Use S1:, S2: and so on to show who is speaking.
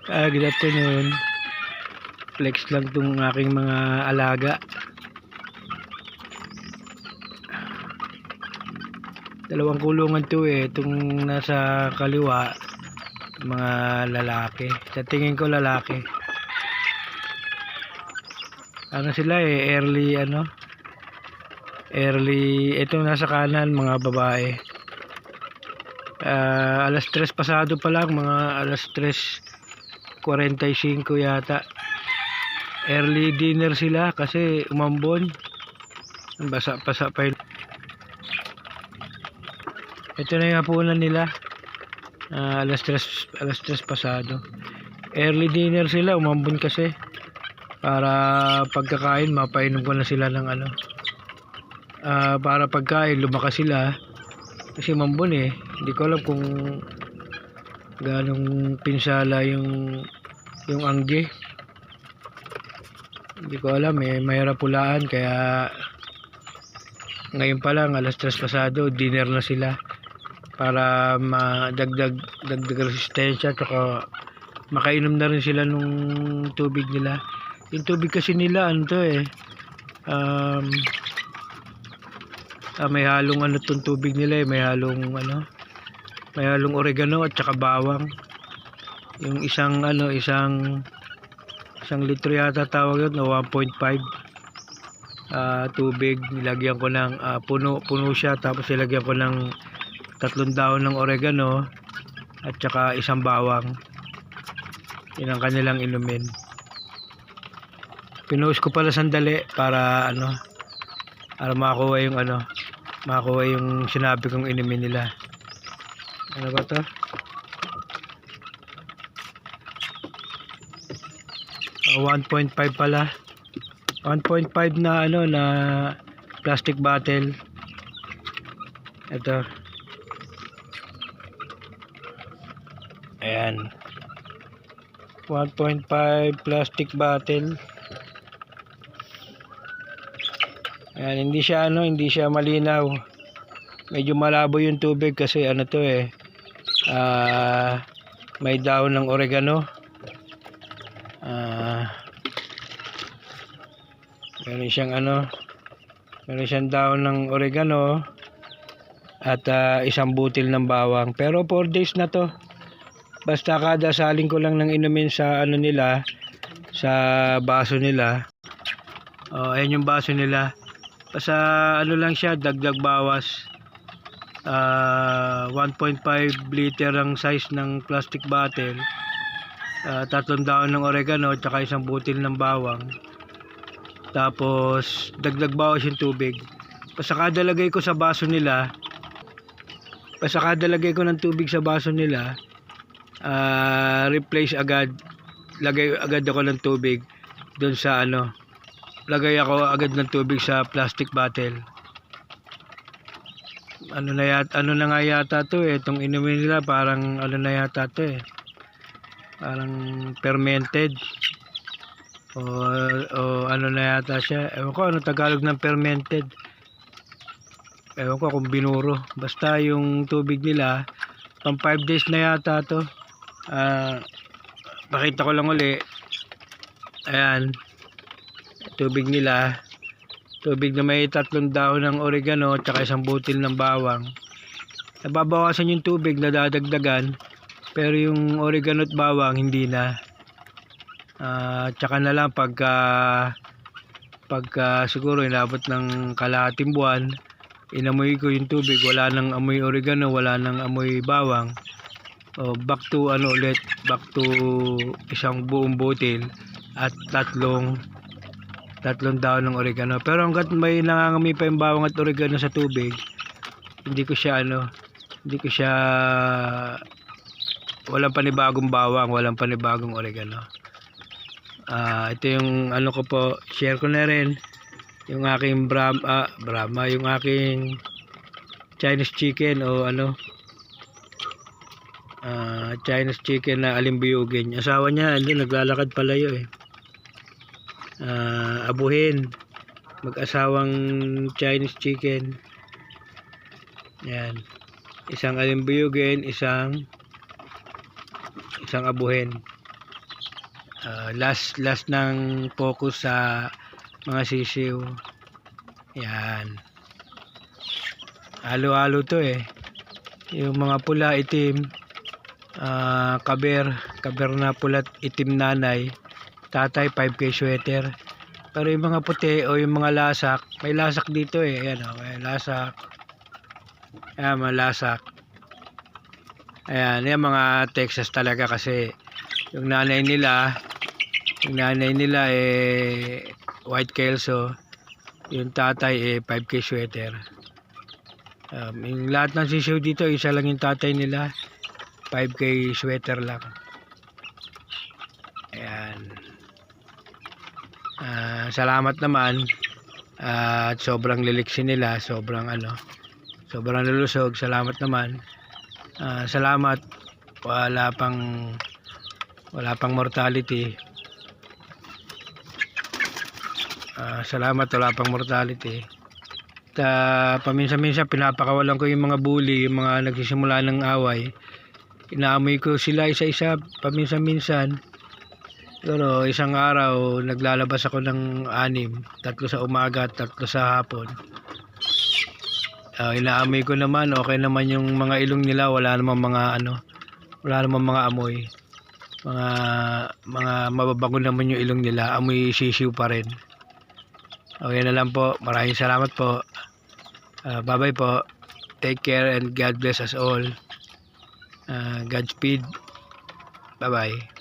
S1: Good afternoon. Flex lang tong aking mga alaga. Dalawang kulungan to eh. Itong nasa kaliwa, mga lalaki. Sa tingin ko lalaki. Ano sila eh, early, itong nasa kanan, mga babae. Alas 3 pasado pa lang, mga alas 3:45 yata. Early dinner sila kasi umambon. Basa-basa pa yun. Ito na yung hapunan nila. Alas 3 pasado. Early dinner sila, umambon kasi. Para pagkakain, mapainom ko na sila ng ano. Para pagkain, lumakas sila. Kasi umambon eh. Hindi ko alam kung ganong pinsala yung angge. Hindi ko alam eh, mahirap pulaan kaya ngayon pa lang alas 3 pasado dinner na sila para madagdag resistensya at makainom na rin sila nung tubig nila. Yung tubig kasi nila ano to eh, may halong ano tong tubig nila eh, may halong oregano at saka bawang. Yung isang litro yata tawag yun, na 1.5 tubig. Nilagyan ko ng puno siya, tapos nilagyan ko ng 3 daon ng oregano at saka isang bawang. Yun ang kanilang inumin. Pinost ko pala sandali para makakuha yung sinabi kong inumin nila. Ano ba to? 1.5 pala. 1.5 na na plastic bottle. Ito. Ayan. 1.5 plastic bottle. Ayan, hindi siya malinaw. Medyo malabo yung tubig kasi to eh. May daon ng oregano. Meron siyang daon ng oregano at isang butil ng bawang. Pero 4 days na to. Basta kada saling ko lang ng inumin sa nila, sa baso nila. Ayan yung baso nila. Basta lang siya, dagdag bawas. 1.5 liter ang size ng plastic bottle. 3 daon ng oregano at saka isang butil ng bawang. Tapos dagdag bawas yung tubig. Basta kada lagay ko ng tubig sa baso nila, replace agad. Lagay agad ako ng tubig doon sa lagay ako agad ng tubig sa plastic bottle. Ano na nga yata to eh, itong inumin nila parang na yata to eh, parang fermented o na yata siya. Ewan ko ano Tagalog ng fermented, ewan ko kung binuro. Basta yung tubig nila pang 5 days na yata to. Pakita ko lang uli. Ayan, tubig nila, tubig na may 3 daon ng oregano at saka isang butil ng bawang. Nababawasan yung tubig, nadadagdagan, pero yung oregano at bawang hindi na. Tsaka na lang pagka siguro inabot ng kalahating buwan, inamoy ko yung tubig, wala nang amoy oregano, wala nang amoy bawang. Back to isang buong butil at 3 daon ng oregano. Pero hanggat may nangangamoy pa yung bawang at oregano sa tubig, hindi ko siya walang panibagong bawang, walang panibagong oregano. Ito yung ko po, share ko na rin yung aking Brahma, yung aking Chinese chicken o Chinese chicken na alimbuyugin. Asawa niya naglalakad palayo eh. Abuhin, mag-asawang Chinese chicken. Yan, isang alimbuyugin, isang abuhin. Last ng focus sa mga sisiw. Yan. Halo-halo to eh. Yung mga pula, itim, kaber na pula at itim nanay, tatay 5K sweater. Pero yung mga puti o yung mga lasak, may lasak dito eh. Ayan o, may lasak. Ayan, mga lasak. Ayan, yung mga Texas talaga kasi yung nanay nila eh white kelso, yung tatay eh 5K sweater. Yung lahat ng sisiw dito, isa lang yung tatay nila, 5K sweater lang. Ayan. Salamat naman at sobrang liliksi nila, sobrang lulusog. Salamat naman. Salamat, wala pang mortality. Salamat, wala pang mortality. Paminsan-minsan pinapakawalan ko yung mga bully, yung mga nagsisimula ng away. Inaamoy ko sila isa-isa paminsan-minsan. Pero isang araw naglalabas ako ng 6, 3 sa umaga, 3 sa hapon. Inaamoy ko naman, okay naman yung mga ilong nila, wala namang mga amoy. Mga mababango naman yung ilong nila, amoy sisiw pa rin. Okay na lang po. Maraming salamat po. Bye-bye po. Take care and God bless us all. Godspeed. Bye-bye.